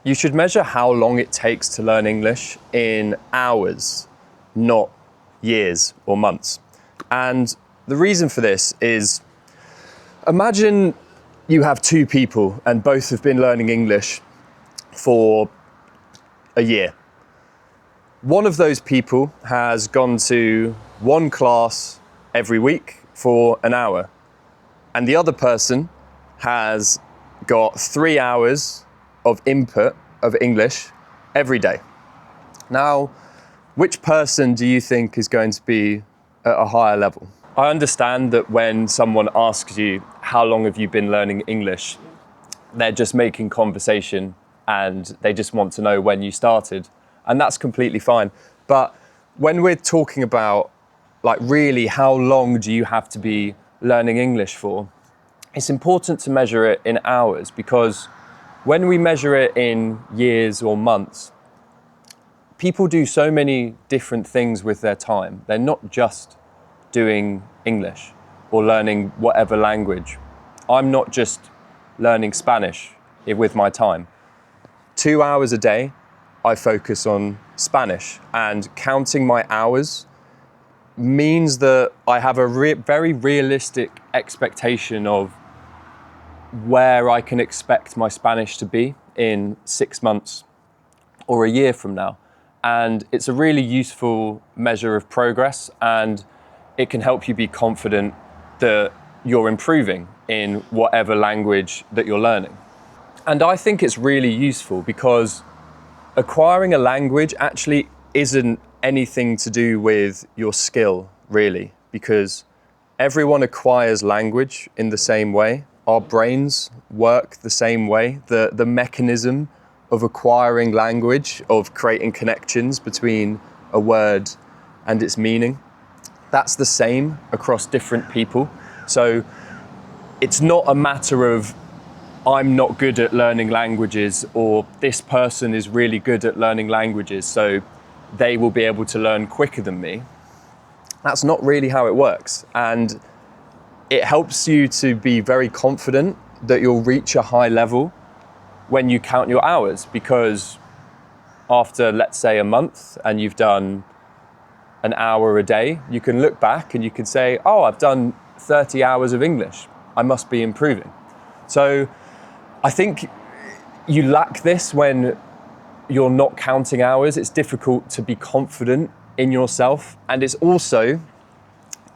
You should measure how long it takes to learn English in hours, not years or months. And the reason for this is, imagine you have two people and both have been learning English for a year. One of those people has gone to one class every week for an hour, and the other person has got 3 hours of input of English every day. Now, which person do you think is going to be at a higher level? I understand that when someone asks you, how long have you been learning English? They're just making conversation and they just want to know when you started. And that's completely fine. But when we're talking about, like, really how long do you have to be learning English for? It's important to measure it in hours, because when we measure it in years or months, people do so many different things with their time. They're not just doing English or learning whatever language. I'm not just learning Spanish with my time. 2 hours a day, I focus on Spanish, and counting my hours means that I have a very realistic expectation of where I can expect my Spanish to be in 6 months or a year from now. And it's a really useful measure of progress, and it can help you be confident that you're improving in whatever language that you're learning. And I think it's really useful because acquiring a language actually isn't anything to do with your skill, really, because everyone acquires language in the same way. Our brains work the same way. The mechanism of acquiring language, of creating connections between a word and its meaning, that's the same across different people. So it's not a matter of I'm not good at learning languages, or this person is really good at learning languages, so they will be able to learn quicker than me. That's not really how it works. And it helps you to be very confident that you'll reach a high level when you count your hours, because after, let's say, a month and you've done an hour a day, you can look back and you can say, oh, I've done 30 hours of English. I must be improving. So I think you lack this when you're not counting hours. It's difficult to be confident in yourself. And it's also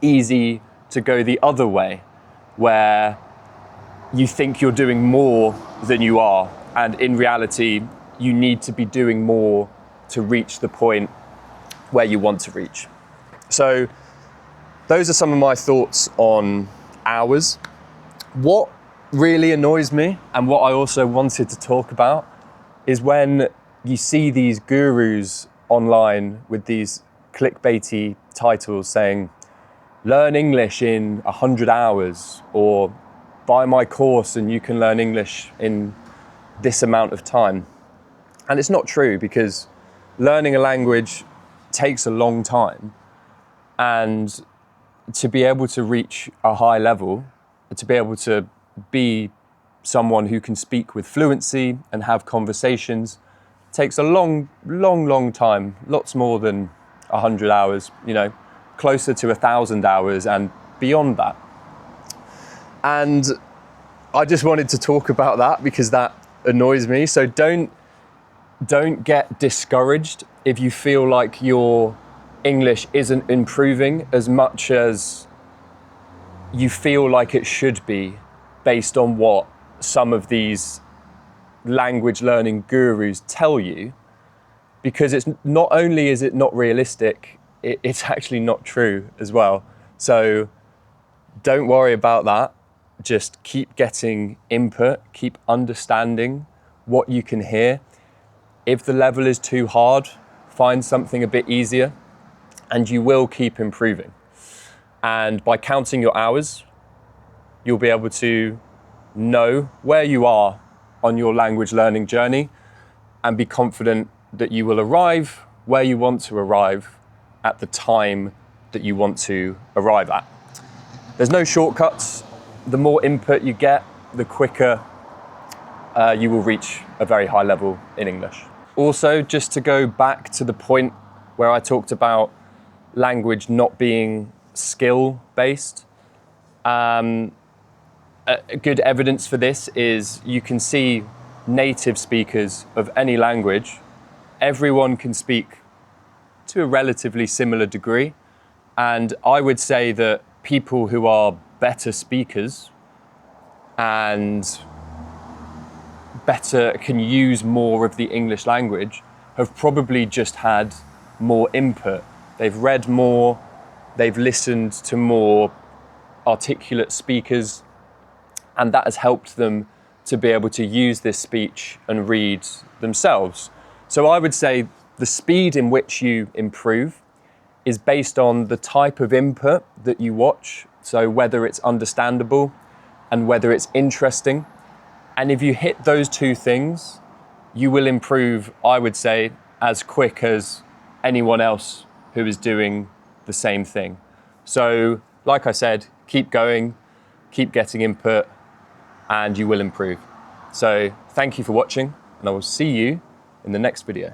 easy to go the other way, where you think you're doing more than you are. And in reality, you need to be doing more to reach the point where you want to reach. So those are some of my thoughts on hours. What really annoys me, and what I also wanted to talk about, is when you see these gurus online with these clickbaity titles saying, learn English in 100 hours, or buy my course and you can learn English in this amount of time. And it's not true, because learning a language takes a long time. And to be able to reach a high level, to be able to be someone who can speak with fluency and have conversations, takes a long time, lots more than 100 hours, closer to 1,000 hours and beyond that. And I just wanted to talk about that because that annoys me. So don't get discouraged if you feel like your English isn't improving as much as you feel like it should be, based on what some of these language learning gurus tell you, because it's not only is it not realistic, it's actually not true as well. So don't worry about that. Just keep getting input, keep understanding what you can hear. If the level is too hard, find something a bit easier, and you will keep improving. And by counting your hours, you'll be able to know where you are on your language learning journey and be confident that you will arrive where you want to arrive at the time that you want to arrive at. There's no shortcuts. The more input you get, the quicker you will reach a very high level in English. Also, just to go back to the point where I talked about language not being skill-based, good evidence for this is you can see native speakers of any language. Everyone can speak to a relatively similar degree. And I would say that people who are better speakers and can use more of the English language have probably just had more input. They've read more, they've listened to more articulate speakers, and that has helped them to be able to use this speech and read themselves. So I would say the speed in which you improve is based on the type of input that you watch, so whether it's understandable and whether it's interesting. And if you hit those two things, you will improve, I would say, as quick as anyone else who is doing the same thing. So, like I said, keep going, keep getting input, and you will improve. So, thank you for watching, and I will see you in the next video.